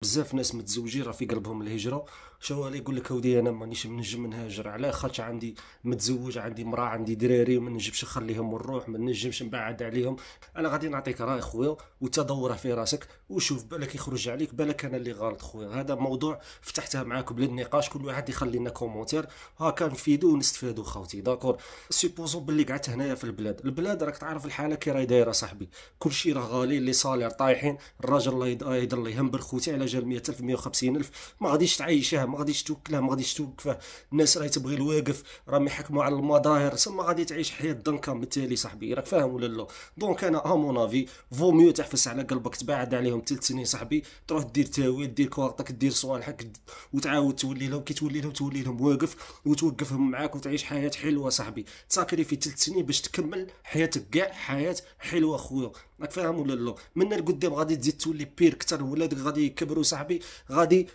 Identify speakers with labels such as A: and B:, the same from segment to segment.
A: بزاف ناس متزوجين راه في قلبهم الهجره. شو اللي يقول لك اودي انا مانيش نجم نهاجر علاه خاطر عندي متزوج، عندي مراه، عندي دراري وما نجمش نخليهم ونروح، ما نجمش نبعد عليهم. انا غادي نعطيك راي خويا وتدوره في راسك وشوف بالك يخرج عليك، بالك انا اللي غلط خويا. هذا موضوع فتحته معاك بلا نقاش، كل واحد يخلي لنا كومونتير ها كنفيدو ونستفادو خوتي. داكور سيبوزون باللي قعدت هنايا في البلاد راك تعرف الحاله كي راهي دايره صاحبي، كلشي راه غالي، لي صالير طايحين، الراجل الله يضل يهمبر خوتي على جال 100,000 150,000 ما غاديش تعيشه، ما غاديش توكله، ما غاديش توقفه. الناس راهي تبغي الواقف، راهم يحكموا على المظاهر، ما غادي تعيش حياه ضنكه بالتالي صاحبي، راك فاهم ولا لا؟ دونك انا مون افي فو ميو تحفس على قلبك، تبعد عليهم 3 سنين صاحبي، تروح دير تاويل، دير كوارطك، دير صوالحك، وتعاود تولي لهم، كي تولي لهم واقف وتوقفهم معاك وتعيش حياه حلوه صاحبي. تساكري في 3 سنين باش تكمل حياتك كاع حياه حلوه خويا، راك فاهم ولا لا؟ من القدام غادي تزيد تولي بير كتر، ولادك غادي يكبروا صاحبي، غادي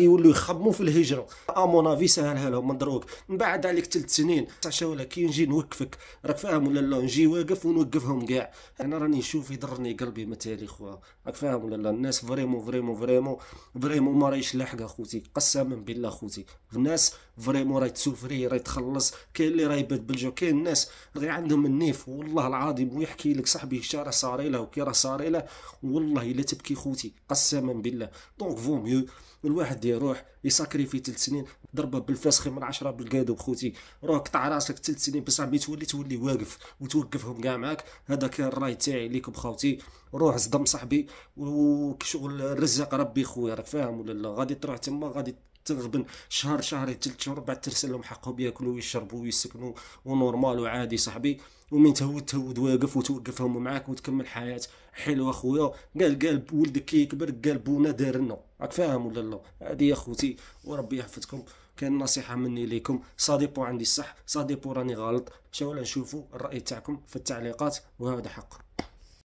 A: يولوا يخموا في الهجره. مون افي سهلها لهم من دروك، من بعد عليك 3 سنين تعشى ولا كي نجي نوقفك، راك فاهم ولا لا؟ نجي واقف ونوقفهم كاع. انا راني نشوف يضرني قلبي مثالي خويا، راك فاهم ولا لا؟ الناس فريمون ما راهيش لاحقه خوتي، قسما بالله خوتي. الناس فريمون راهي تسوفري، راهي تخلص، كاين اللي راهي يبات بالجو، كاين الناس غير عندهم النيف والله العظيم، ويحكي لك صاحبي راه صاري له وكي راه صاري له والله الا تبكي خوتي قسما بالله. دونك فو ميو الواحد يروح يساكريفي 3 سنين، ضربه بالفاسخي من 10 بالكادو خوتي، روح قطع راسك 3 سنين بصاحبي تولي واقف وتوقفهم كاع معاك. هذا كان الراي تاعي ليكم خوتي، روح صدم صاحبي وشغل الرزق ربي خويا، راك فاهم ولا لا؟ غادي تروح تما غادي تغبن شهر شهرين 3 شهور، بعد ترسل لهم حقهم ياكلوا ويشربوا ويسكنوا ونورمال وعادي صاحبي. ومن تهود واقف وتوقفهم معاك وتكمل حياة حلوة خويا. قال ولدك كي يكبر قال بونا دار لنا، راك فاهم ولا لا؟ هذه يا خوتي وربي يحفظكم. كان نصيحة مني ليكم، صاديبو عندي الصح، صاديبو راني غلط، شاولا نشوفوا الرأي تاعكم في التعليقات، وهذا حق.